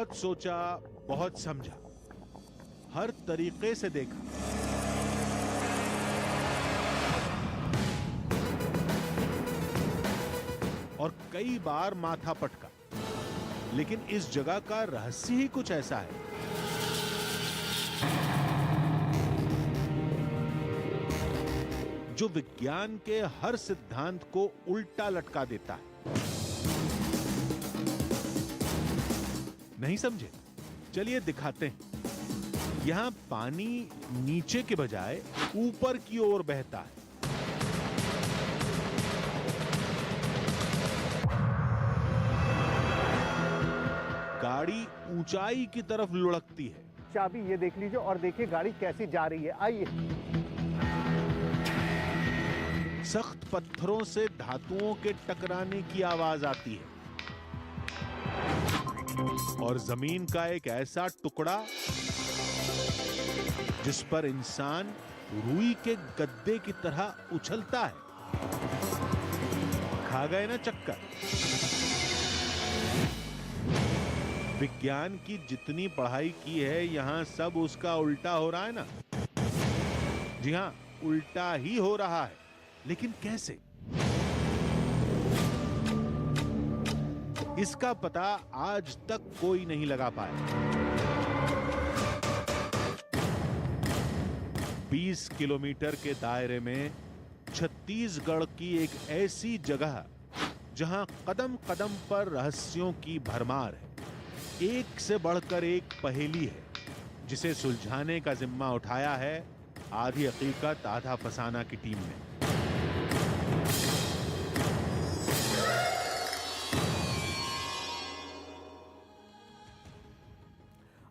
बहुत सोचा, बहुत समझा, हर तरीके से देखा, और कई बार माथा पटका, लेकिन इस जगह का रहस्य ही कुछ ऐसा है। जो विज्ञान के हर सिद्धांत को उल्टा लटका देता है। नहीं समझे? चलिए दिखाते हैं। यहां पानी नीचे के बजाय ऊपर की ओर बहता है। गाड़ी ऊंचाई की तरफ लुढ़कती है। चाबी ये देख लीजिए और देखिए गाड़ी कैसी जा रही है। आइए। सख्त पत्थरों से धातुओं के टकराने की आवाज आती है और जमीन का एक ऐसा टुकड़ा जिस पर इंसान रुई के गद्दे की तरह उछलता है। खा गए ना चक्कर? विज्ञान की जितनी पढ़ाई की है यहां सब उसका उल्टा हो रहा है ना? जी हां, उल्टा ही हो रहा है। लेकिन कैसे? इसका पता आज तक कोई नहीं लगा पाया। 20 किलोमीटर के दायरे में छत्तीसगढ़ की एक ऐसी जगह जहां कदम कदम पर रहस्यों की भरमार है। एक से बढ़कर एक पहेली है जिसे सुलझाने का जिम्मा उठाया है आधी हकीकत आधा फसाना की टीम ने।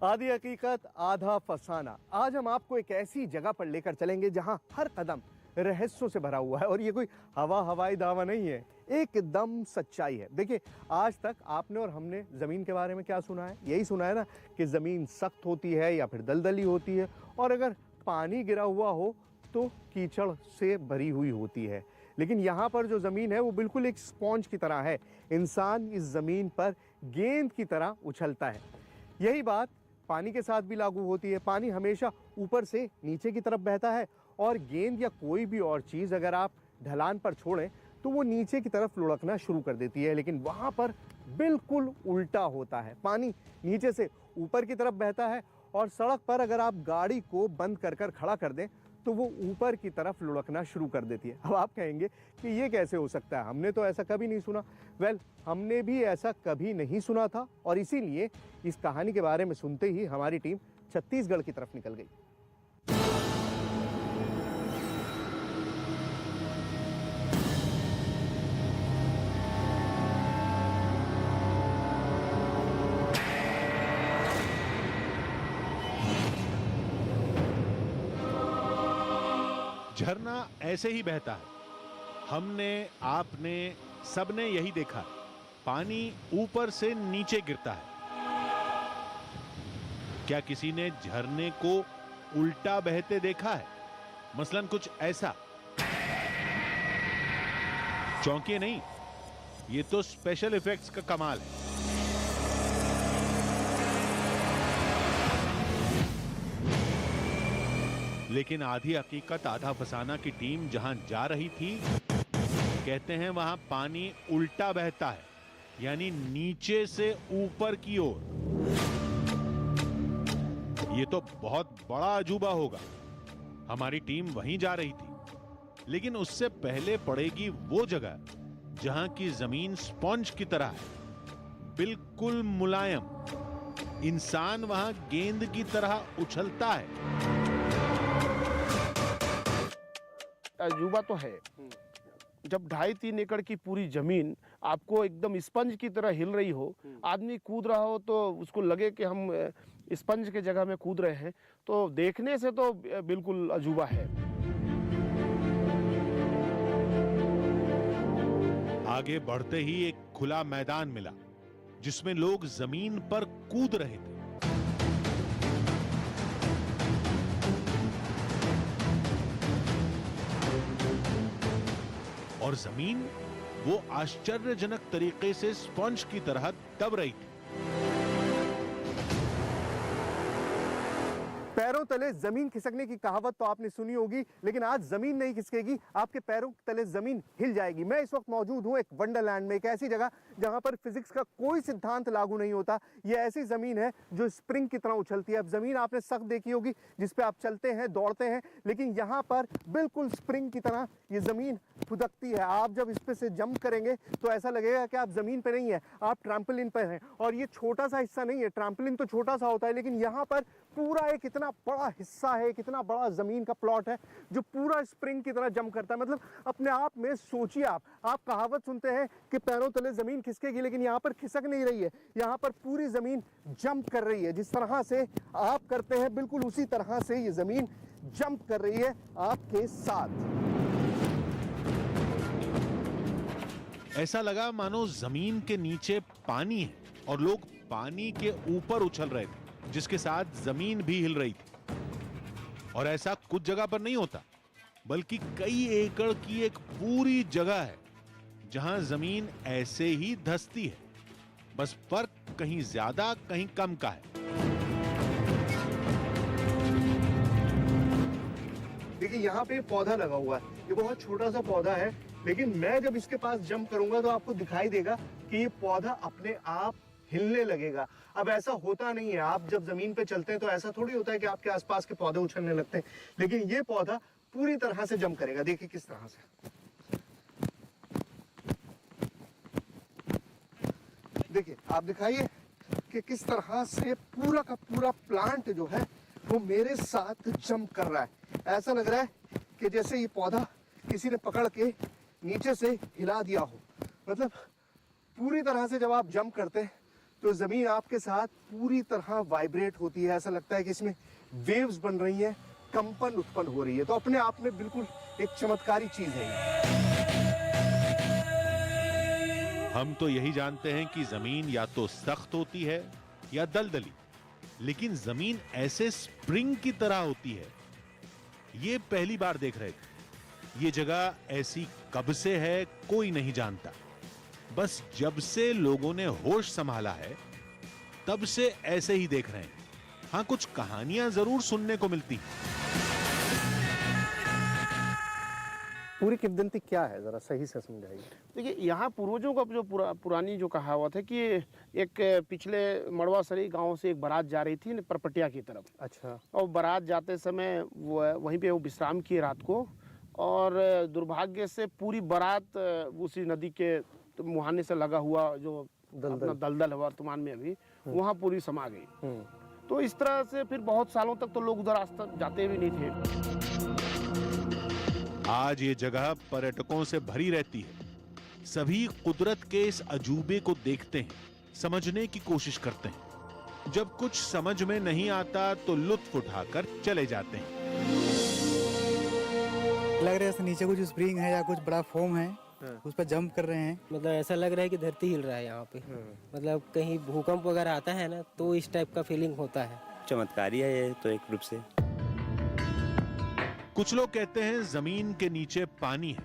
आधी हकीकत आधा फसाना। आज हम आपको एक ऐसी जगह पर लेकर चलेंगे जहां हर कदम रहस्यों से भरा हुआ है और ये कोई हवाई दावा नहीं है, एकदम सच्चाई है। देखिए, आज तक आपने और हमने जमीन के बारे में क्या सुना है? यही सुना है ना कि जमीन सख्त होती है या फिर दलदली होती है और अगर पानी गिरा हुआ हो तो कीचड़ से भरी हुई होती है। लेकिन यहाँ पर जो जमीन है वो बिल्कुल एक स्पॉन्ज की तरह है। इंसान इस जमीन पर गेंद की तरह उछलता है। यही बात पानी के साथ भी लागू होती है। पानी हमेशा ऊपर से नीचे की तरफ बहता है और गेंद या कोई भी और चीज अगर आप ढलान पर छोड़ें तो वो नीचे की तरफ लुढ़कना शुरू कर देती है। लेकिन वहां पर बिल्कुल उल्टा होता है। पानी नीचे से ऊपर की तरफ बहता है और सड़क पर अगर आप गाड़ी को बंद कर कर खड़ा कर दें तो वो ऊपर की तरफ लुढ़कना शुरू कर देती है। अब आप कहेंगे कि ये कैसे हो सकता है, हमने तो ऐसा कभी नहीं सुना। वेल, हमने भी ऐसा कभी नहीं सुना था और इसीलिए इस कहानी के बारे में सुनते ही हमारी टीम छत्तीसगढ़ की तरफ निकल गई। झरना ऐसे ही बहता है। हमने, आपने, सबने यही देखा है। पानी ऊपर से नीचे गिरता है। क्या किसी ने झरने को उल्टा बहते देखा है? मसलन कुछ ऐसा। चौंकिए नहीं, ये तो स्पेशल इफेक्ट्स का कमाल है। लेकिन आधी हकीकत आधा फसाना की टीम जहां जा रही थी, कहते हैं वहां पानी उल्टा बहता है, यानी नीचे से ऊपर की ओर। ये तो बहुत बड़ा अजूबा होगा। हमारी टीम वहीं जा रही थी, लेकिन उससे पहले पड़ेगी वो जगह जहां की जमीन स्पॉन्ज की तरह है, बिल्कुल मुलायम। इंसान वहां गेंद की तरह उछलता है। अजूबा तो है। जब 2.5-3 एकड़ की पूरी जमीन आपको एकदम स्पंज की तरह हिल रही हो, आदमी कूद रहा हो तो उसको लगे कि हम स्पंज के जगह में कूद रहे हैं, तो देखने से तो बिल्कुल अजूबा है। आगे बढ़ते ही एक खुला मैदान मिला जिसमें लोग जमीन पर कूद रहे थे। और जमीन वो आश्चर्यजनक तरीके से स्पंज की तरह दब रही थी। पैरों तले जमीन खिसकने की कहावत तो आपने सुनी होगी, लेकिन आज जमीन नहीं खिसकेगी, आपके पैरों तले जमीन हिल जाएगी। मैं इस वक्त मौजूद हूं एक वंडरलैंड में, एक ऐसी जगह जहां पर फिजिक्स का कोई सिद्धांत लागू नहीं होता। ये ऐसी जमीन है जो स्प्रिंग की तरह उछलती है। अब जमीन आपने सख्त देखी होगी जिस पे आप चलते हैं, दौड़ते हैं, लेकिन यहाँ पर बिल्कुल स्प्रिंग की तरह ये जमीन फुदकती है। आप जब इस पे से जंप करेंगे तो ऐसा लगेगा कि आप जमीन पे नहीं है, आप ट्रैम्पोलिन पर हैं। और ये छोटा सा हिस्सा नहीं है, ट्रैम्पोलिन तो छोटा सा होता है, लेकिन यहाँ पर पूरा एक इतना बड़ा हिस्सा है, कितना बड़ा जमीन का प्लॉट है जो पूरा स्प्रिंग की तरह जंप करता है। मतलब अपने आप में सोचिए, आप कहावत सुनते हैं कि पैरों तले जमीन खिसकेगी, लेकिन यहाँ पर खिसक नहीं रही है, यहाँ पर पूरी जमीन जंप कर रही है। जिस तरह से आप करते हैं बिल्कुल उसी तरह से ये जमीन जंप कर रही है आपके साथ। ऐसा लगा मानो जमीन के नीचे पानी है और लोग पानी के ऊपर उछल रहे थे, जिसके साथ जमीन भी हिल रही थी। और ऐसा कुछ जगह पर नहीं होता, बल्कि कई एकड़ की एक पूरी जगह है जहां जमीन ऐसे ही धंसती है। बस फर्क कहीं ज्यादा कहीं कम का है। देखिए यहाँ पे पौधा लगा हुआ है, ये बहुत छोटा सा पौधा है, लेकिन मैं जब इसके पास जंप करूंगा तो आपको दिखाई देगा कि ये पौधा अपने आप हिलने लगेगा। अब ऐसा होता नहीं है, आप जब जमीन पे चलते हैं तो ऐसा थोड़ी होता है कि आपके आसपास के पौधे उछलने लगते हैं, लेकिन ये पौधा पूरी तरह से जंप करेगा। देखिए किस तरह से, देखिए आप दिखाइए कि किस तरह से पूरा का पूरा प्लांट जो है वो मेरे साथ जंप कर रहा है। ऐसा लग रहा है कि जैसे ये पौधा किसी ने पकड़ के नीचे से हिला दिया हो। मतलब पूरी तरह से जब आप जंप करते हैं तो जमीन आपके साथ पूरी तरह वाइब्रेट होती है। ऐसा लगता है कि इसमें वेव्स बन रही हैं, कंपन उत्पन्न हो रही है। तो अपने आप में बिल्कुल एक चमत्कारी चीज है ये। हम तो यही जानते हैं कि जमीन या तो सख्त होती है या दलदली, लेकिन जमीन ऐसे स्प्रिंग की तरह होती है, ये पहली बार देख रहे थे। ये जगह ऐसी कब से है कोई नहीं जानता, बस जब से लोगों ने होश संभाला है तब से ऐसे ही देख रहे हैं। हाँ, कुछ कहानियां जरूर सुनने को मिलती हैं। पूरी किंवदंती क्या है, जरा सही से समझाइए। देखिए, यहाँ पूर्वजों का जो पुरानी जो कहावत है कि एक पिछले मड़वासरी गांव से एक बारात जा रही थी परपटिया की तरफ। अच्छा। और बारात जाते समय वहीं पे वो विश्राम किए रात को, और दुर्भाग्य से पूरी बारात उसी नदी के मुहाने से लगा हुआ जो दलदल है वर्तमान में अभी, वहाँ पूरी समा गई। तो इस तरह से फिर बहुत सालों तक तो लोग उधर आज तक जाते भी नहीं थे। आज ये जगह पर्यटकों से भरी रहती है। सभी कुदरत के इस अजूबे को देखते हैं, समझने की कोशिश करते हैं। जब कुछ समझ में नहीं आता तो लुत्फ उठाकर चले जाते हैं। लग रहा है नीचे कुछ स्प्रिंग है या कुछ बड़ा फोम है, उस पर जंप कर रहे हैं। मतलब ऐसा लग रहा है कि धरती हिल रहा है यहाँ पे। मतलब कहीं भूकंप वगैरह आता है ना, तो इस टाइप का फीलिंग होता है। चमत्कारी है ये तो एक रूप से। कुछ लोग कहते हैं जमीन के नीचे पानी है,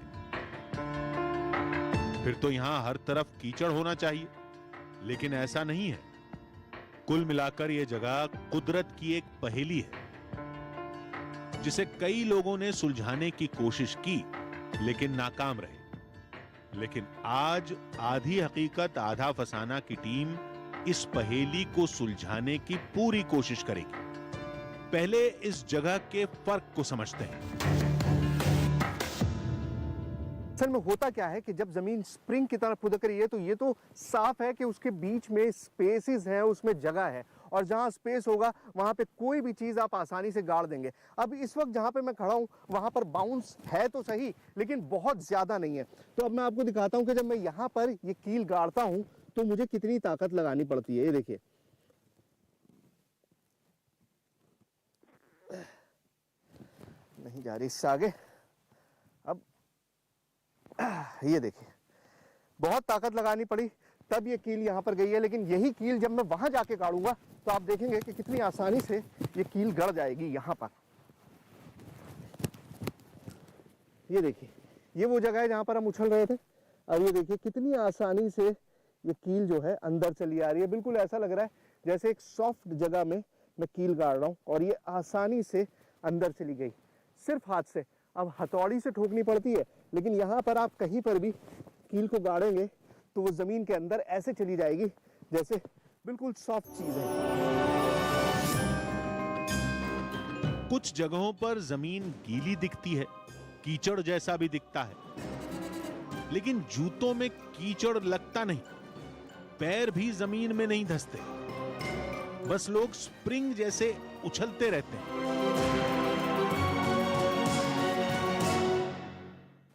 फिर तो यहां हर तरफ कीचड़ होना चाहिए, लेकिन ऐसा नहीं है। कुल मिलाकर यह जगह कुदरत की एक पहेली है जिसे कई लोगों ने सुलझाने की कोशिश की, लेकिन नाकाम रहे। लेकिन आज आधी हकीकत आधा फसाना की टीम इस पहेली को सुलझाने की पूरी कोशिश करेगी। पहले इस जगह के फर्क को समझते हैं। असल में होता क्या है कि जब जमीन स्प्रिंग की तरह फुदक रही है तो ये तो साफ है कि उसके बीच में स्पेसेस हैं, उसमें जगह है, और जहां स्पेस होगा वहां पे कोई भी चीज आप आसानी से गाड़ देंगे। अब इस वक्त जहां पे मैं खड़ा हूं वहां पर बाउंस है तो सही, लेकिन बहुत ज्यादा नहीं है। तो अब मैं आपको दिखाता हूं कि जब मैं यहां पर ये कील गाड़ता हूं तो मुझे कितनी ताकत लगानी पड़ती है। ये देखिए, नहीं जा रही इससे आगे। अब ये देखिए, बहुत ताकत लगानी पड़ी तब ये कील यहां पर गई है, लेकिन यही कील जब मैं वहां जाके गाड़ूंगा तो आप देखेंगे कि कितनी आसानी से ये कील गड़ जाएगी यहां पर। ये देखिए, ये वो जगह है जहां पर हम उछल रहे थे। अब ये देखिए कितनी आसानी से ये कील जो है अंदर चली आ रही है। बिल्कुल ऐसा लग रहा है जैसे एक सॉफ्ट जगह में मैं कील गाड़ रहा हूँ और ये आसानी से अंदर चली गई, सिर्फ हाथ से। अब हथौड़ी से ठोकनी पड़ती है, लेकिन यहाँ पर आप कहीं पर भी कील को गाड़ेंगे तो वो जमीन के अंदर ऐसे चली जाएगी जैसे बिल्कुल सॉफ्ट चीज है। कुछ जगहों पर जमीन गीली दिखती है, कीचड़ जैसा भी दिखता है, लेकिन जूतों में कीचड़ लगता नहीं, पैर भी जमीन में नहीं धंसते, बस लोग स्प्रिंग जैसे उछलते रहते हैं।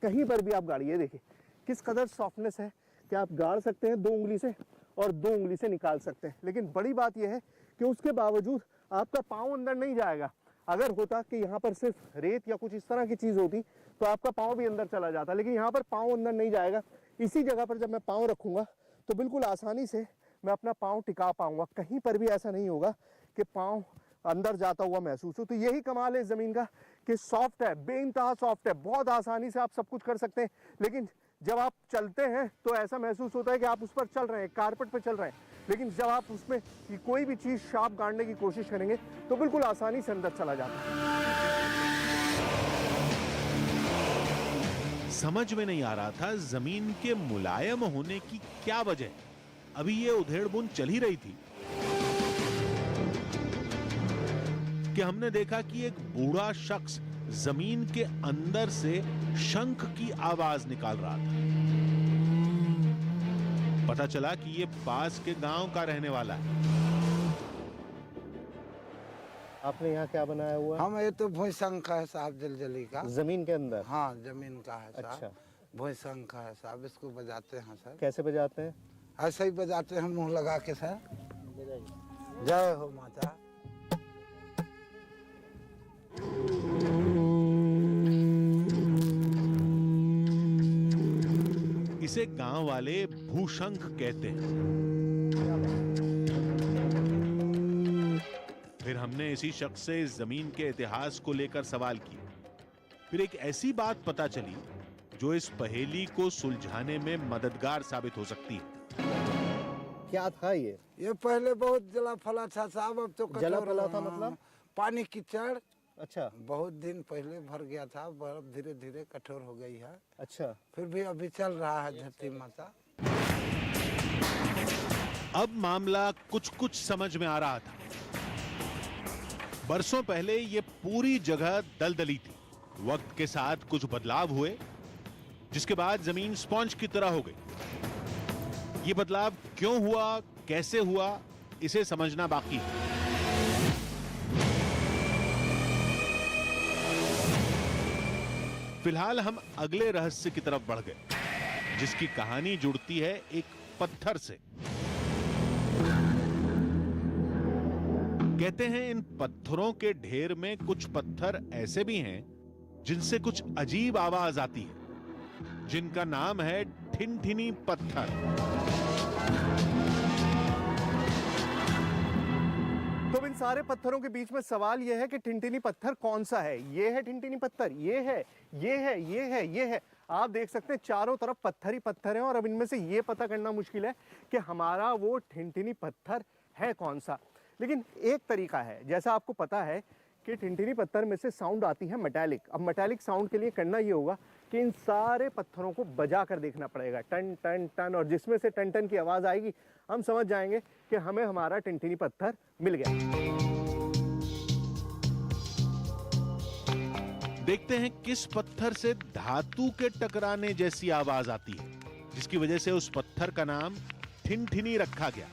कहीं पर भी आप गाड़िए, देखिए किस कदर सॉफ्टनेस है कि आप गाड़ सकते हैं 2 उंगली से और 2 उंगली से निकाल सकते हैं। लेकिन बड़ी बात यह है कि उसके बावजूद आपका पाँव अंदर नहीं जाएगा। अगर होता कि यहाँ पर सिर्फ रेत या कुछ इस तरह की चीज़ होती तो आपका पाँव भी अंदर चला जाता, लेकिन यहाँ पर पाँव अंदर नहीं जाएगा। इसी जगह पर जब मैं पाँव रखूँगा तो बिल्कुल आसानी से मैं अपना पाँव टिका पाऊँगा, कहीं पर भी ऐसा नहीं होगा कि पाँव अंदर जाता हुआ महसूस हो। तो यही कमाल है इस ज़मीन का कि सॉफ्ट है, बेइंतहा सॉफ्ट है, बहुत आसानी से आप सब कुछ कर सकते हैं। लेकिन जब आप चलते हैं तो ऐसा महसूस होता है कि आप उस पर चल रहे हैं, कारपेट पर चल रहे हैं, लेकिन जब आप उसमें कोई भी चीज़ शार्प गाड़ने की कोशिश करेंगे तो बिल्कुल आसानी से अंदर चला जाता है। समझ में नहीं आ रहा था जमीन के मुलायम होने की क्या वजह है। अभी ये उधेड़-बुन चल ही रही थी कि हमने देखा कि एक बूढ़ा शख्स जमीन के अंदर से शंख की आवाज निकाल रहा था। पता चला कि ये पास के गांव का रहने वाला है। आपने यहाँ क्या बनाया हुआ है? हम ये तो भूसंख है साहब, जलजली का। जमीन के अंदर? हाँ, जमीन का है साहब। अच्छा, भूसंख है साहब, इसको बजाते हैं सर। कैसे बजाते हैं? ऐसे ही बजाते हैं मुंह लगा के सर। जय हो माता। इसे गांव वाले भूशंख कहते हैं। फिर हमने इसी शख्स से इस जमीन के इतिहास को लेकर सवाल किए। फिर एक ऐसी बात पता चली जो इस पहेली को सुलझाने में मददगार साबित हो सकती है। क्या था ये? ये पहले बहुत जला फला था साहब, अब तो कठोर जला फला हो- था मतलब? पानी कीचड़ अच्छा बहुत दिन पहले भर गया था, बर्फ धीरे धीरे कठोर हो गई है। अच्छा, फिर भी अभी चल रहा है धरती माता। अब मामला कुछ कुछ समझ में आ रहा था। बरसों पहले ये पूरी जगह दलदली थी। वक्त के साथ कुछ बदलाव हुए, जिसके बाद जमीन स्पॉन्ज की तरह हो गई। ये बदलाव क्यों हुआ, कैसे हुआ, इसे समझना बाकी है। फिलहाल हम अगले रहस्य की तरफ बढ़ गए, जिसकी कहानी जुड़ती है एक पत्थर से। कहते हैं इन पत्थरों के ढेर में कुछ पत्थर ऐसे भी हैं जिनसे कुछ अजीब आवाज आती है, जिनका नाम है ठिनठिनी पत्थर। तो इन सारे पत्थरों के बीच में सवाल यह है कि ठिनठिनी पत्थर कौन सा है? ये है ठिनठिनी पत्थर, ये है, ये है, ये है, ये है। आप देख सकते हैं चारों तरफ पत्थर ही पत्थर हैं और अब इनमें से ये पता करना मुश्किल है कि हमारा वो ठिनठिनी पत्थर है कौन सा। लेकिन एक तरीका है, जैसा आपको पता है कि ठिनठिनी पत्थर में से साउंड आती है मेटालिक। अब मेटालिक साउंड के लिए करना ये होगा कि इन सारे पत्थरों को बजा कर देखना पड़ेगा, टन टन टन, और जिसमें से टन टन की आवाज़ आएगी हम समझ जाएंगे कि हमें हमारा ठिनठिनी पत्थर मिल गया। देखते हैं किस पत्थर से धातु के टकराने जैसी आवाज आती है, जिसकी वजह से उस पत्थर का नाम ठिनठिनी रखा गया।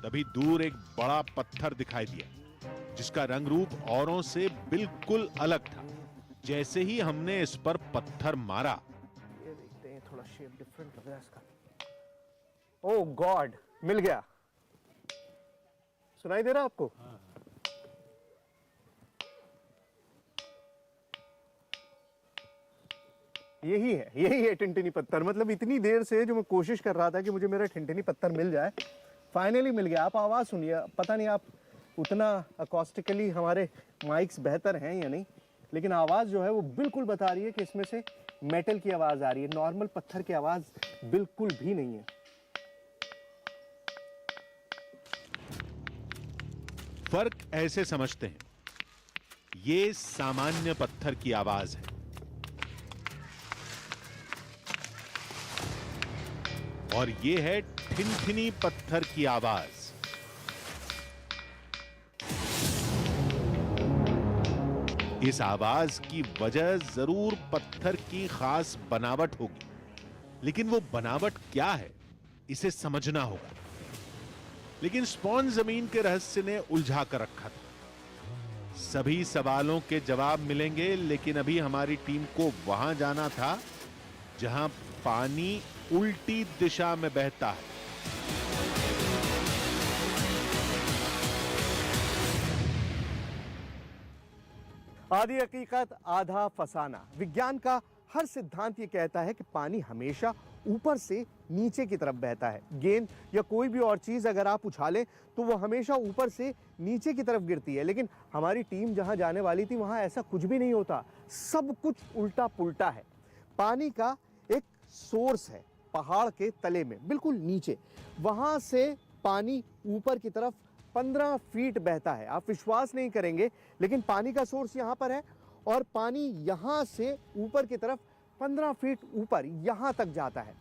तभी दूर एक बड़ा पत्थर दिखाई दिया, जिसका रंग रूप औरों से बिल्कुल अलग था। जैसे ही हमने इस पर पत्थर मारा, ये देखते हैं, थोड़ा शेप डिफरेंट लग रहा है इसका। ओह गॉड, मिल गया। सुनाई दे रहा आपको? यही है ठिनठिनी पत्थर। मतलब इतनी देर से जो मैं कोशिश कर रहा था कि मुझे मेरा ठिनठिनी पत्थर मिल जाए, फाइनली मिल गया। आप आवाज़ सुनिए, पता नहीं आप उतना अकॉस्टिकली हमारे माइक्स बेहतर हैं या नहीं, लेकिन आवाज़ जो है वो बिल्कुल बता रही है कि इसमें से मेटल की आवाज़ आ रही है, नॉर्मल पत्थर की आवाज़ बिल्कुल भी नहीं है। फर्क ऐसे समझते हैं, ये सामान्य पत्थर की आवाज है और ये है ठिनठिनी पत्थर की आवाज। इस आवाज की वजह जरूर पत्थर की खास बनावट होगी, लेकिन वो बनावट क्या है इसे समझना होगा। लेकिन स्पॉन जमीन के रहस्य ने उलझा कर रखा था। सभी सवालों के जवाब मिलेंगे, लेकिन अभी हमारी टीम को वहां जाना था जहां पानी उल्टी दिशा में बहता है। आधी हकीकत आधा फसाना। विज्ञान का हर सिद्धांत ये कहता है कि पानी हमेशा ऊपर से नीचे की तरफ बहता है। गेंद या कोई भी और चीज अगर आप उछालें तो वो हमेशा ऊपर से नीचे की तरफ गिरती है, लेकिन हमारी टीम जहां जाने वाली थी वहां ऐसा कुछ भी नहीं होता। सब कुछ उल्टा पुल्टा है। पानी का एक सोर्स है पहाड़ के तले में, बिल्कुल नीचे। वहां से पानी ऊपर की तरफ 15 फीट बहता है। आप विश्वास नहीं करेंगे, लेकिन पानी का सोर्स यहां पर है और पानी यहां से ऊपर की तरफ 15 फीट ऊपर यहां तक जाता है।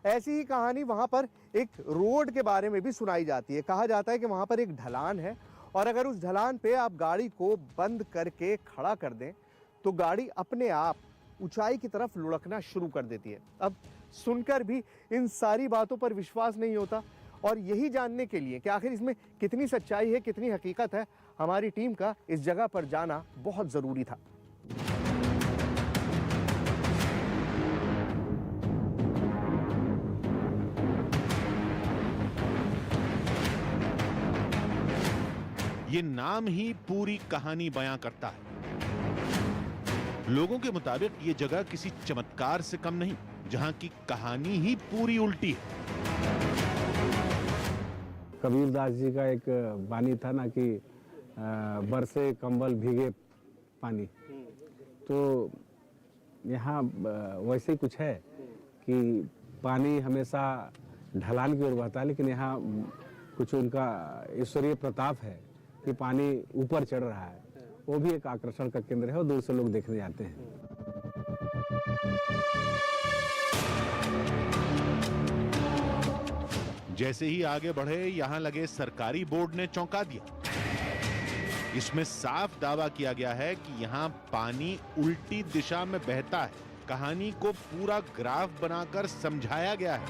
ऐसी ही कहानी वहां पर एक रोड के बारे में भी सुनाई जाती है। कहा जाता है कि वहां पर एक ढलान है और अगर उस ढलान पे आप गाड़ी को बंद करके खड़ा कर दें तो गाड़ी अपने आप ऊंचाई की तरफ लुढ़कना शुरू कर देती है। अब सुनकर भी इन सारी बातों पर विश्वास नहीं होता, और यही जानने के लिए कि आखिर इसमें कितनी सच्चाई है, कितनी हकीकत है, हमारी टीम का इस जगह पर जाना बहुत जरूरी था। ये नाम ही पूरी कहानी बयां करता है। लोगों के मुताबिक ये जगह किसी चमत्कार से कम नहीं, जहां की कहानी ही पूरी उल्टी है। कबीरदास जी का एक वाणी था ना कि बरसे कंबल भीगे पानी, तो यहाँ वैसे ही कुछ है कि पानी हमेशा ढलान की ओर बहता है, लेकिन यहाँ कुछ उनका ईश्वरीय प्रताप है कि पानी ऊपर चढ़ रहा है। वो भी एक आकर्षण का केंद्र है और दूर से लोग देखने जाते हैं। जैसे ही आगे बढ़े, यहां लगे सरकारी बोर्ड ने चौंका दिया। इसमें साफ दावा किया गया है कि यहां पानी उल्टी दिशा में बहता है। कहानी को पूरा ग्राफ बनाकर समझाया गया है।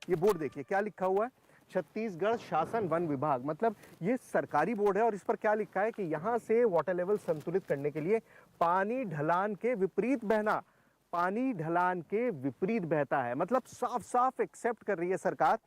ये बोर्ड देखिए क्या लिखा हुआ है, छत्तीसगढ़ शासन वन विभाग। मतलब ये सरकारी बोर्ड है और इस पर क्या लिखा है कि यहाँ से वाटर लेवल संतुलित करने के लिए पानी ढलान के विपरीत बहना, पानी ढलान के विपरीत बहता है। मतलब साफ साफ एक्सेप्ट कर रही है सरकार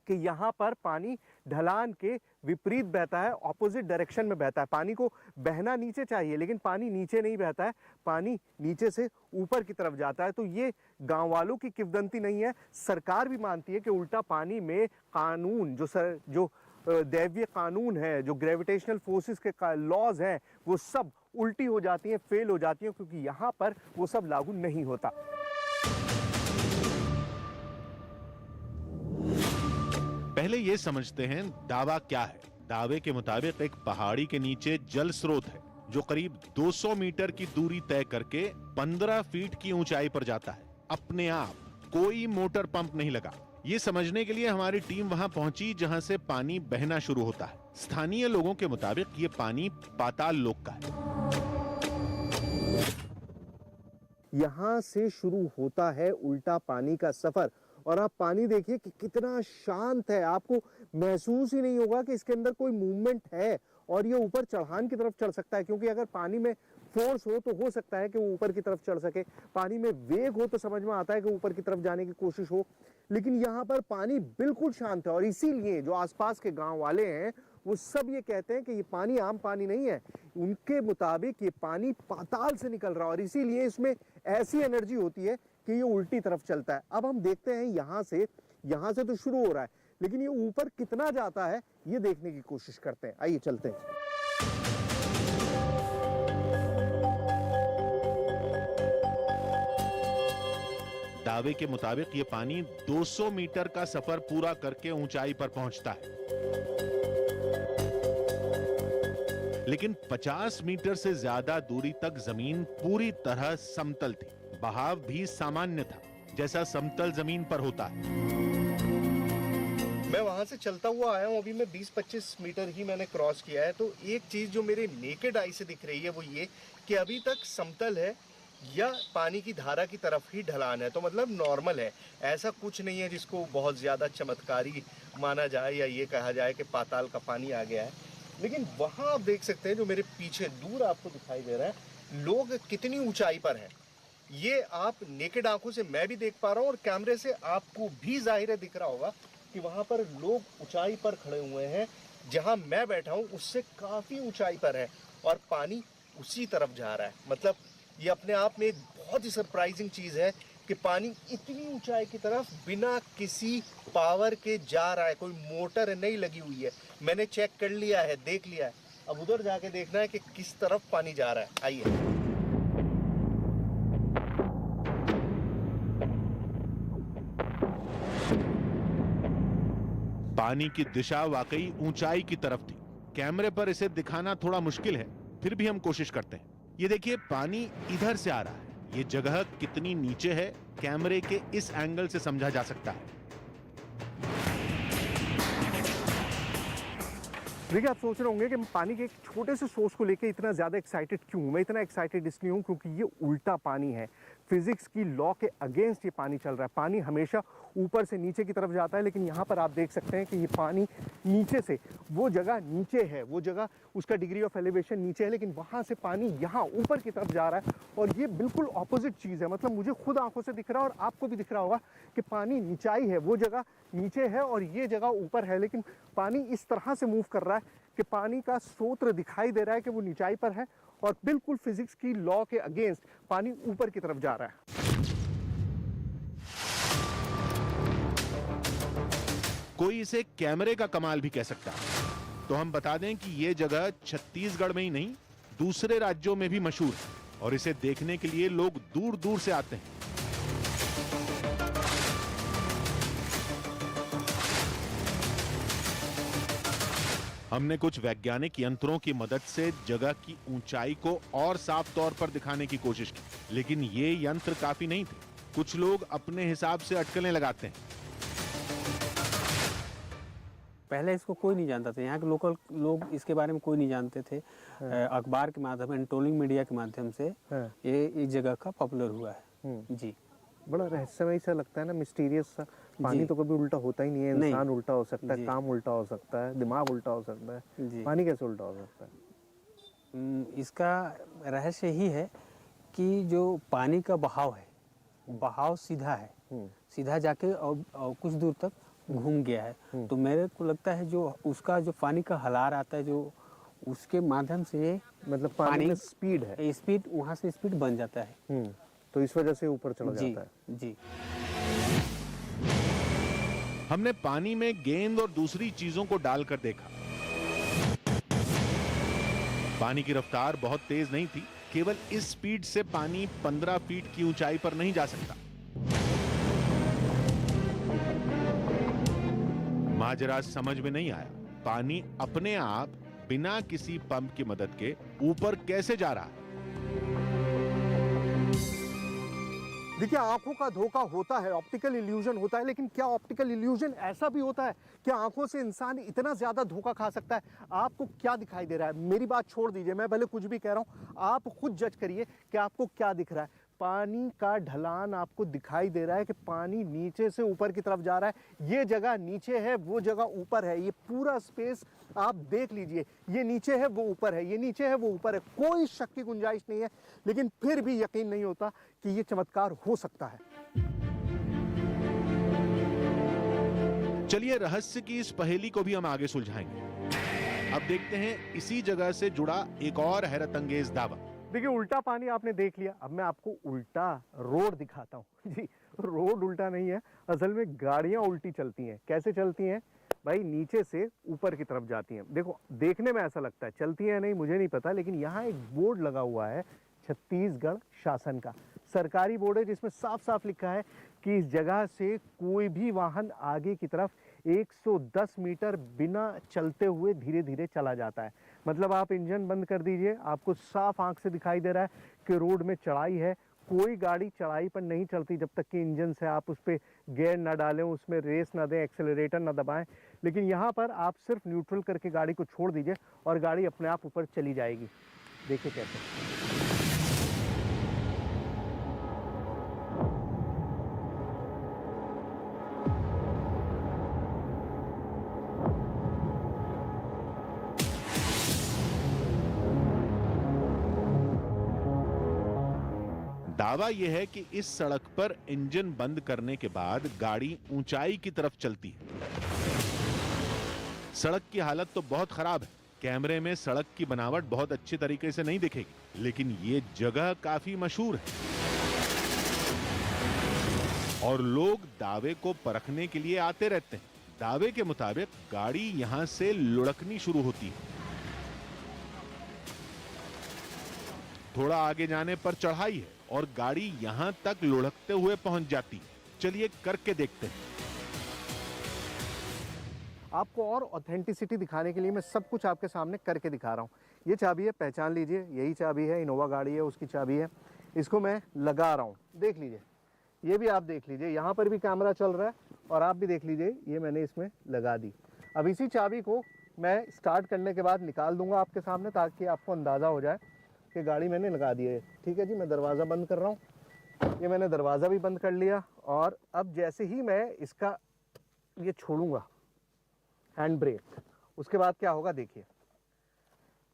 कि यहाँ पर पानी ढलान के विपरीत बहता है, ऑपोजिट डायरेक्शन में बहता है। पानी को बहना नीचे चाहिए, लेकिन पानी नीचे नहीं बहता है, पानी नीचे से ऊपर की तरफ जाता है। तो ये गांव वालों की किंवदंती नहीं है, सरकार भी मानती है कि उल्टा पानी में कानून जो दैवीय कानून है, जो ग्रेविटेशनल फोर्सेस के लॉज हैं, वो सब उल्टी हो जाती हैं, फेल हो जाती हैं, क्योंकि यहाँ पर वो सब लागू नहीं होता। पहले ये समझते हैं दावा क्या है। दावे के मुताबिक एक पहाड़ी के नीचे जल स्रोत है जो करीब 200 मीटर की दूरी तय करके 15 फीट की ऊंचाई पर जाता है अपने आप, कोई मोटर पंप नहीं लगा। ये समझने के लिए हमारी टीम वहां पहुंची जहां से पानी बहना शुरू होता है। स्थानीय लोगों के मुताबिक ये पानी पाताल लोक का है। यहां से शुरू होता है उल्टा पानी का सफर, और आप पानी देखिए कि कितना शांत है। आपको महसूस ही नहीं होगा कि इसके अंदर कोई मूवमेंट है और ये ऊपर चढ़ान की तरफ चढ़ सकता है, क्योंकि अगर पानी में फोर्स हो तो हो सकता है कि वो ऊपर की तरफ चढ़ सके, पानी में वेग हो तो समझ में आता है कि ऊपर की तरफ जाने की कोशिश हो। लेकिन यहाँ पर पानी बिल्कुल शांत है और इसीलिए जो आसपास के गांव वाले हैं वो सब ये कहते हैं कि ये पानी आम पानी नहीं है। उनके मुताबिक ये पानी पाताल से निकल रहा है और इसीलिए इसमें ऐसी एनर्जी होती है कि ये उल्टी तरफ चलता है। अब हम देखते हैं यहाँ से तो शुरू हो रहा है, लेकिन ये ऊपर कितना जाता है ये देखने की कोशिश करते हैं। आइए चलते हैं। दावे के मुताबिक ये पानी 200 मीटर का सफर पूरा करके ऊंचाई पर पहुंचता है, लेकिन 50 मीटर से ज्यादा दूरी तक जमीन पूरी तरह समतल थी। बहाव भी सामान्य था, जैसा समतल जमीन पर होता है। मैं वहां से चलता हुआ आया हूँ, अभी मैं 20-25 मीटर ही मैंने क्रॉस किया है। तो एक चीज जो मेरे नेकेड आई से दिख रही है वो ये कि अभी तक समतल है या पानी की धारा की तरफ ही ढलान है, तो मतलब नॉर्मल है। ऐसा कुछ नहीं है जिसको बहुत ज्यादा चमत्कारी माना जाए या ये कहा जाए कि पाताल का पानी आ गया है। लेकिन वहां आप देख सकते हैं, जो मेरे पीछे दूर आपको दिखाई दे रहा है, लोग कितनी ऊंचाई पर हैं। ये आप नेकेड आंखों से मैं भी देख पा रहा हूँ और कैमरे से आपको भी जाहिर है दिख रहा होगा कि वहां पर लोग ऊंचाई पर खड़े हुए हैं। जहां मैं बैठा हूं उससे काफी ऊंचाई पर है और पानी उसी तरफ जा रहा है। मतलब ये अपने आप में एक बहुत ही सरप्राइजिंग चीज है कि पानी इतनी ऊंचाई की तरफ बिना किसी पावर के जा रहा है। कोई मोटर नहीं लगी हुई है। मैंने चेक कर लिया है, देख लिया है। अब उधर जाके देखना है कि किस तरफ पानी जा रहा है। आइए। पानी की दिशा वाकई ऊंचाई की तरफ थी। कैमरे पर इसे दिखाना थोड़ा मुश्किल है, फिर भी हम कोशिश करते हैं। ये देखिए, पानी इधर से आ रहा है। ये जगह कितनी नीचे है, कैमरे के इस एंगल से समझा जा सकता है। देखिए, आप सोच रहे होंगे कि मैं पानी के एक छोटे से सोर्स को लेके इतना ज़्यादा एक्साइटेड क्यों हूँ। मैं इतना एक्साइटेड इसलिए हूँ क्योंकि ये उल्टा पानी है। फिजिक्स की लॉ के अगेंस्ट ये पानी चल रहा है। पानी हमेशा ऊपर से नीचे की तरफ जाता है, लेकिन यहाँ पर आप देख सकते हैं कि ये पानी नीचे से, वो जगह नीचे है, वो जगह उसका डिग्री ऑफ एलिवेशन नीचे है, लेकिन वहाँ से पानी यहाँ ऊपर की तरफ जा रहा है। और ये बिल्कुल ऑपोजिट चीज़ है। मतलब मुझे खुद आंखों से दिख रहा है और आपको भी दिख रहा होगा कि पानी नीचाई है, वो जगह नीचे है और ये जगह ऊपर है। लेकिन पानी इस तरह से मूव कर रहा है कि पानी का स्रोत दिखाई दे रहा है कि वो नीचाई पर है और बिल्कुल फिजिक्स की लॉ के अगेंस्ट पानी ऊपर की तरफ जा रहा है। कोई इसे कैमरे का कमाल भी कह सकता है। तो हम बता दें कि यह जगह छत्तीसगढ़ में ही नहीं, दूसरे राज्यों में भी मशहूर है और इसे देखने के लिए लोग दूर दूर से आते हैं। हमने कुछ वैज्ञानिक यंत्रों की मदद से जगह की ऊंचाई को और साफ तौर पर दिखाने की कोशिश की, लेकिन ये यंत्र काफी नहीं थे। कुछ लोग अपने हिसाब से अटकलें लगाते हैं। पहले इसको कोई नहीं जानता था, यहाँ के लोकल लोग इसके बारे में कोई नहीं जानते थे। अखबार के माध्यम से, ट्रोलिंग मीडिया के माध्यम से ये इस जगह का पॉपुलर हुआ है। जी, बड़ा रहस्यमय सा लगता है ना, मिस्टीरियस सा। पानी तो कभी उल्टा होता ही नहीं है। इंसान उल्टा हो सकता है, काम उल्टा हो सकता है, दिमाग उल्टा हो सकता है, पानी कैसे उल्टा हो सकता है? इसका रहस्य ही है कि जो पानी का बहाव है, बहाव सीधा है, सीधा जाके और कुछ दूर तक घूम गया है। तो मेरे को लगता है जो उसका जो पानी का हलार आता है, जो उसके माध्यम से मतलब पानी में स्पीड है, स्पीड वहाँ से स्पीड बन जाता है। तो इस वजह से ऊपर चला जाता है। जी। हमने पानी में गेंद और दूसरी चीजों को डालकर देखा। पानी की रफ्तार बहुत तेज नहीं थी। केवल इस स्पीड से पानी 15 फीट की ऊंचाई पर नहीं जा सकता। माजरा समझ में नहीं आया। पानी अपने आप बिना किसी पंप की मदद के ऊपर कैसे जा रहा है? देखिए, आंखों का धोखा होता है, ऑप्टिकल इल्यूजन होता है, लेकिन क्या ऑप्टिकल इल्यूजन ऐसा भी होता है? क्या आंखों से इंसान इतना ज्यादा धोखा खा सकता है? आपको क्या दिखाई दे रहा है? मेरी बात छोड़ दीजिए, मैं भले कुछ भी कह रहा हूं, आप खुद जज करिए कि आपको क्या दिख रहा है। पानी का ढलान आपको दिखाई दे रहा है कि पानी नीचे से ऊपर की तरफ जा रहा है। ये जगह नीचे है, वो जगह ऊपर है। ये पूरा स्पेस आप देख लीजिए, ये नीचे है, वो ऊपर है, ये नीचे है, वो ऊपर है। कोई शक की गुंजाइश नहीं है, लेकिन फिर भी यकीन नहीं होता कि ये चमत्कार हो सकता है। चलिए, रहस्य की इस पहेली को भी हम आगे सुलझाएंगे। अब देखते हैं इसी जगह से जुड़ा एक और हैरत अंगेज दावा। देखिए, उल्टा पानी आपने देख लिया, अब मैं आपको उल्टा रोड दिखाता हूँ। जी, रोड उल्टा नहीं है, असल में गाड़ियाँ उल्टी चलती हैं। कैसे चलती हैं भाई? नीचे से ऊपर की तरफ जाती हैं। देखो, देखने में ऐसा लगता है, चलती है नहीं मुझे नहीं पता, लेकिन यहाँ एक बोर्ड लगा हुआ है छत्तीसगढ़ शासन का, सरकारी बोर्ड है, जिसमें साफ साफ लिखा है कि इस जगह से कोई भी वाहन आगे की तरफ 110 मीटर बिना चलते हुए धीरे धीरे चला जाता है। मतलब आप इंजन बंद कर दीजिए, आपको साफ आंख से दिखाई दे रहा है कि रोड में चढ़ाई है। कोई गाड़ी चढ़ाई पर नहीं चलती जब तक कि इंजन से आप उस पर गियर ना डालें, उसमें रेस ना दें, एक्सेलरेटर ना दबाएं। लेकिन यहाँ पर आप सिर्फ न्यूट्रल करके गाड़ी को छोड़ दीजिए और गाड़ी अपने आप ऊपर चली जाएगी। देखिए कैसे। दावा यह है कि इस सड़क पर इंजन बंद करने के बाद गाड़ी ऊंचाई की तरफ चलती है। सड़क की हालत तो बहुत खराब है। कैमरे में सड़क की बनावट बहुत अच्छी तरीके से नहीं दिखेगी, लेकिन ये जगह काफी मशहूर है और लोग दावे को परखने के लिए आते रहते हैं। दावे के मुताबिक गाड़ी यहां से लुढ़कनी शुरू होती है। थोड़ा आगे जाने पर चढ़ाई है और गाड़ी यहां तक लुढ़कते हुए पहुंच जाती है। चलिए करके देखते हैं। आपको और ऑथेंटिसिटी दिखाने के लिए मैं सब कुछ आपके सामने करके दिखा रहा हूँ। ये चाबी है, पहचान लीजिए, यही चाबी है, इनोवा गाड़ी है उसकी चाबी है। इसको मैं लगा रहा हूँ, देख लीजिए। ये भी आप देख लीजिए, यहाँ पर भी कैमरा चल रहा है और आप भी देख लीजिए, ये मैंने इसमें लगा दी। अब इसी चाबी को मैं स्टार्ट करने के बाद निकाल दूंगा आपके सामने, ताकि आपको अंदाज़ा हो जाए कि गाड़ी मैंने लगा दी है। ठीक है जी, मैं दरवाज़ा बंद कर रहा हूँ। ये मैंने दरवाज़ा भी बंद कर लिया और अब जैसे ही मैं इसका ये छोड़ूंगा हैंड ब्रेक, उसके बाद क्या होगा देखिए।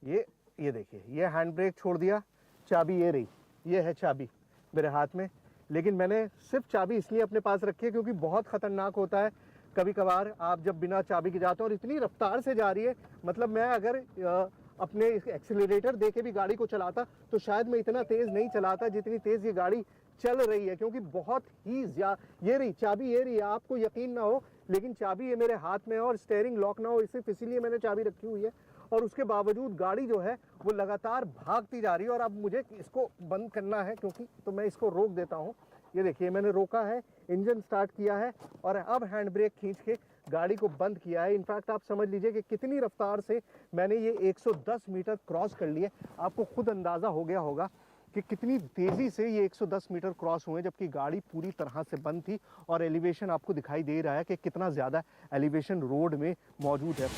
ये देखिए, ये हैंड ब्रेक छोड़ दिया, चाबी ये रही, ये है चाबी मेरे हाथ में। लेकिन मैंने सिर्फ चाबी इसलिए अपने पास रखी है क्योंकि बहुत ख़तरनाक होता है कभी कभार आप जब बिना चाबी के जाते हो और इतनी रफ्तार से जा रही है। मतलब मैं अगर अपने एक्सीलरेटर दे के भी गाड़ी को चलाता तो शायद मैं इतना तेज़ नहीं चलाता जितनी तेज़ ये गाड़ी चल रही है, क्योंकि बहुत ही ये रही चाबी, ये रही। आपको यकीन ना हो लेकिन चाबी ये मेरे हाथ में है और स्टीयरिंग लॉक ना हो, सिर्फ इसीलिए मैंने चाबी रखी हुई है। और उसके बावजूद गाड़ी जो है वो लगातार भागती जा रही है और अब मुझे इसको बंद करना है, क्योंकि तो मैं इसको रोक देता हूँ। ये देखिए, मैंने रोका है, इंजन स्टार्ट किया है और अब हैंड ब्रेक खींच के गाड़ी को बंद किया है। इनफैक्ट आप समझ लीजिए कि कितनी रफ्तार से मैंने ये 110 मीटर क्रॉस कर लिए। आपको खुद अंदाज़ा हो गया होगा कि कितनी तेज़ी से ये 110 मीटर क्रॉस हुए, जबकि गाड़ी पूरी तरह से बंद थी। और एलिवेशन आपको दिखाई दे रहा है कि कितना ज़्यादा एलिवेशन रोड में मौजूद है।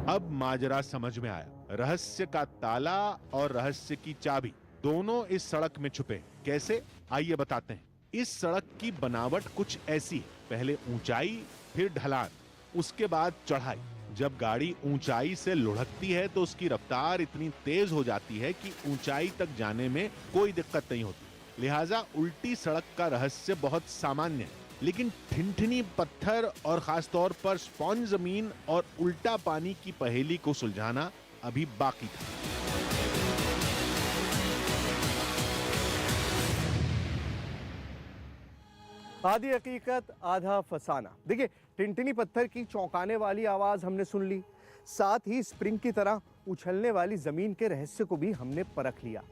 अब माजरा समझ में आया। रहस्य का ताला और रहस्य की चाबी दोनों इस सड़क में छुपे हैं। कैसे, आइए बताते हैं। इस सड़क की बनावट कुछ ऐसी है, पहले ऊंचाई, फिर ढलान, उसके बाद चढ़ाई। जब गाड़ी ऊंचाई से लुढ़कती है तो उसकी रफ्तार इतनी तेज हो जाती है कि ऊंचाई तक जाने में कोई दिक्कत नहीं होती। लिहाजा उल्टी सड़क का रहस्य बहुत सामान्य है, लेकिन ठिनठिनी पत्थर और खासतौर पर स्पॉन्ज जमीन और उल्टा पानी की पहेली को सुलझाना अभी बाकी था। आधी हकीकत आधा फसाना। देखिए, टिनटिनी पत्थर की चौंकाने वाली आवाज़ हमने सुन ली, साथ ही स्प्रिंग की तरह उछलने वाली ज़मीन के रहस्य को भी हमने परख लिया,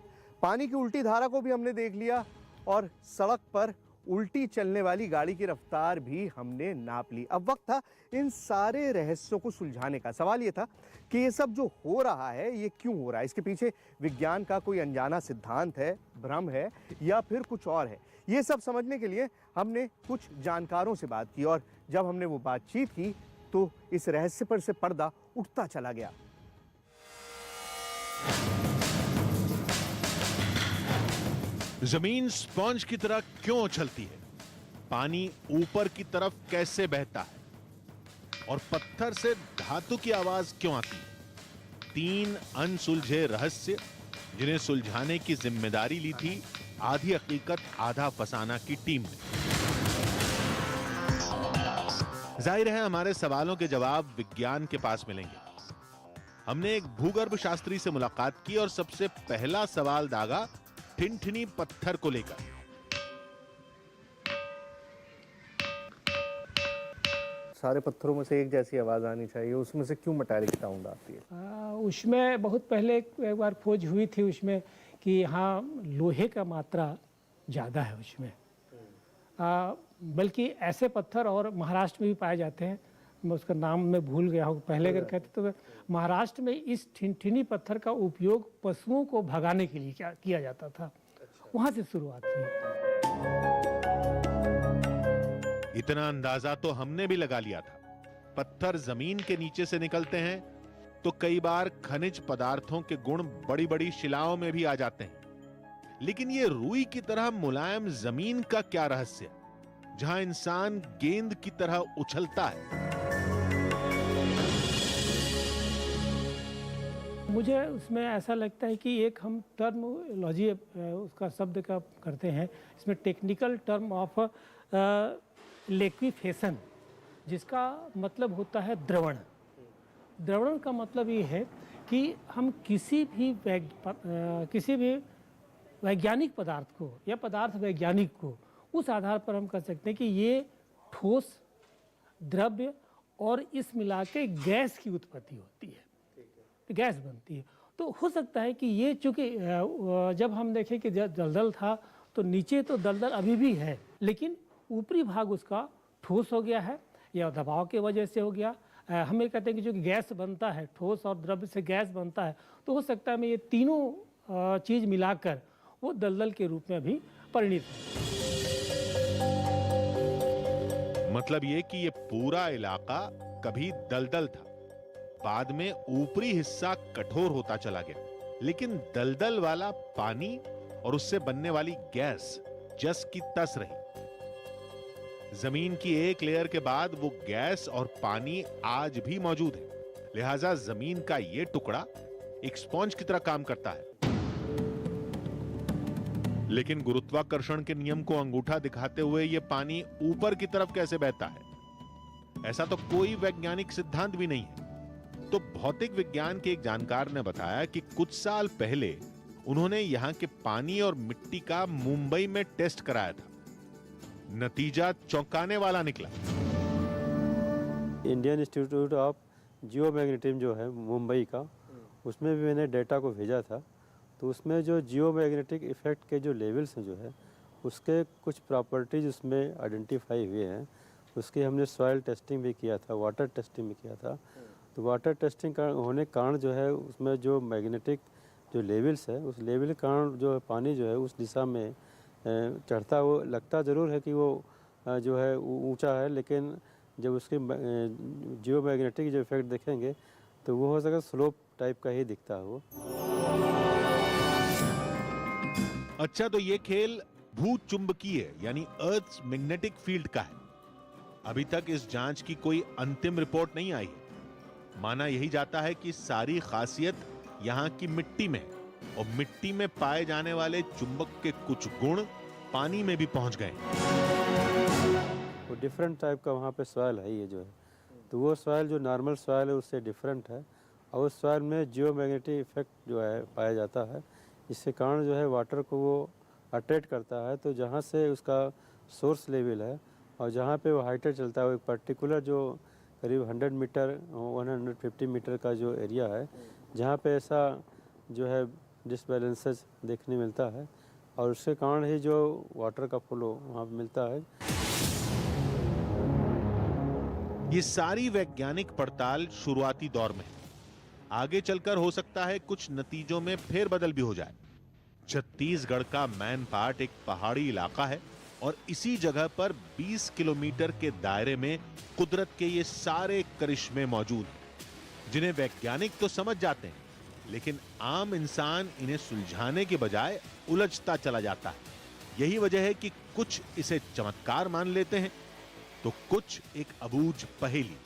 पानी की उल्टी धारा को भी हमने देख लिया और सड़क पर उल्टी चलने वाली गाड़ी की रफ्तार भी हमने नाप ली। अब वक्त था इन सारे रहस्यों को सुलझाने का। सवाल ये था कि ये सब जो हो रहा है ये क्यों हो रहा है, इसके पीछे विज्ञान का कोई अनजाना सिद्धांत है, भ्रम है या फिर कुछ और है। ये सब समझने के लिए हमने कुछ जानकारों से बात की और जब हमने वो बातचीत की तो इस रहस्य पर से पर्दा उठता चला गया। जमीन स्पॉन्ज की तरह क्यों उछलती है, पानी ऊपर की तरफ कैसे बहता है और पत्थर से धातु की आवाज क्यों आती है। 3 अनसुलझे रहस्य जिन्हें सुलझाने की जिम्मेदारी ली थी आधी हकीकत आधा फसाना की टीम ने। जाहिर है हमारे सवालों के जवाब विज्ञान के पास मिलेंगे। हमने एक भूगर्भ शास्त्री से मुलाकात की और सबसे पहला सवाल दागा ठिनठिनी पत्थर को लेकर। सारे पत्थरों में से एक जैसी आवाज आनी चाहिए, उसमें से क्यों मेटालिक साउंड आती है? उसमें बहुत पहले एक बार खोज हुई थी उसमें कि यहाँ लोहे का मात्रा ज़्यादा है उसमें, बल्कि ऐसे पत्थर और महाराष्ट्र में भी पाए जाते हैं। मैं उसका नाम मैं भूल गया हूँ, पहले अगर कहते तो महाराष्ट्र में इस ठिनठिनी पत्थर का उपयोग पशुओं को भगाने के लिए किया जाता था। वहाँ से शुरुआत हुई। इतना अंदाजा तो हमने भी लगा लिया था। पत्थर जमीन के नीचे से निकलते हैं तो कई बार खनिज पदार्थों के गुण बड़ी बड़ी शिलाओं में भी आ जाते हैं। लेकिन ये रुई की तरह मुलायम जमीन का क्या रहस्य, जहां इंसान गेंद की तरह उछलता है? मुझे उसमें ऐसा लगता है कि एक हम टर्मोलॉजी उसका शब्द का करते हैं, इसमें टेक्निकल टर्म ऑफ लिक्विफेशन, जिसका मतलब होता है द्रवण। द्रवण का मतलब ये है कि हम किसी भी वैज्ञानिक पदार्थ को या पदार्थ वैज्ञानिक को उस आधार पर हम कह सकते हैं कि ये ठोस, द्रव्य और इस मिला के गैस की उत्पत्ति होती है, गैस बनती है। तो हो सकता है कि ये चूँकि जब हम देखें कि दलदल था तो नीचे तो दलदल अभी भी है, लेकिन ऊपरी भाग उसका ठोस हो गया है या दबाव की वजह से हो गया। हम ये कहते हैं कि जो गैस बनता है, ठोस और द्रव्य से गैस बनता है, तो हो सकता है ये तीनों चीज़ मिलाकर वो दलदल के रूप में भी परिणित है। मतलब ये कि ये पूरा इलाका कभी दलदल था, बाद में ऊपरी हिस्सा कठोर होता चला गया, लेकिन दलदल वाला पानी और उससे बनने वाली गैस जस की तस रही। जमीन की एक लेयर के बाद वो गैस और पानी आज भी मौजूद है। लिहाजा जमीन का ये टुकड़ा एक स्पॉन्ज की तरह काम करता है। लेकिन गुरुत्वाकर्षण के नियम को अंगूठा दिखाते हुए ये पानी ऊपर की तरफ कैसे बहता है, ऐसा तो कोई वैज्ञानिक सिद्धांत भी नहीं है। तो भौतिक विज्ञान के एक जानकार ने बताया कि कुछ साल पहले उन्होंने यहां के पानी और मिट्टी का मुंबई में टेस्ट कराया था। नतीजा चौंकाने वाला निकला। इंडियन इंस्टीट्यूट ऑफ जियोमैग्नेटिज्म जो है मुंबई का, उसमें भी मैंने डेटा को भेजा था। तो उसमें जो जियोमैग्नेटिक इफेक्ट के जो लेवल्स हैं जो है, उसके कुछ प्रॉपर्टीज उसमें आइडेंटिफाई हुए हैं। उसकी हमने सॉइल टेस्टिंग भी किया था, वाटर टेस्टिंग भी किया था। तो वाटर टेस्टिंग का होने के कारण जो है उसमें जो मैग्नेटिक जो लेवल्स है, उस लेवल के कारण जो पानी जो है उस दिशा में चढ़ता, वो लगता ज़रूर है कि वो जो है ऊंचा है, लेकिन जब उसके जियोमैग्नेटिक जो इफेक्ट देखेंगे तो वो हो सके स्लोप टाइप का ही दिखता है वो। अच्छा, तो ये खेल भूचुंबकीय यानी अर्थ मैग्नेटिक फील्ड का है। अभी तक इस जांच की कोई अंतिम रिपोर्ट नहीं आई है। माना यही जाता है कि सारी खासियत यहां की मिट्टी में है और मिट्टी में पाए जाने वाले चुंबक के कुछ गुण पानी में भी पहुंच गए। वो डिफरेंट टाइप का वहाँ पे सॉइल है ये जो है, तो वो सॉइल जो नॉर्मल सॉइल है उससे डिफरेंट है, और उस सॉइल में जियोमैग्नेटिक इफेक्ट जो है पाया जाता है। इसके कारण जो है वाटर को वो अट्रैक्ट करता है। तो जहाँ से उसका सोर्स लेवल है और जहाँ पे वो हाइटर चलता है, वो एक पर्टिकुलर जो करीब 100 मीटर 150 मीटर का जो एरिया है, जहाँ पे ऐसा जो है डिसबैलेंसेस देखने मिलता है, और उसके कारण ही जो वाटर का फ्लो वहाँ पे मिलता है। ये सारी वैज्ञानिक पड़ताल शुरुआती दौर में है। आगे चलकर हो सकता है कुछ नतीजों में फेरबदल भी हो जाए। छत्तीसगढ़ का मैन पाट एक पहाड़ी इलाका है और इसी जगह पर 20 किलोमीटर के दायरे में कुदरत के ये सारे करिश्मे मौजूद हैं, जिन्हें वैज्ञानिक तो समझ जाते हैं, लेकिन आम इंसान इन्हें सुलझाने के बजाय उलझता चला जाता है। यही वजह है कि कुछ इसे चमत्कार मान लेते हैं तो कुछ एक अबूझ पहेली।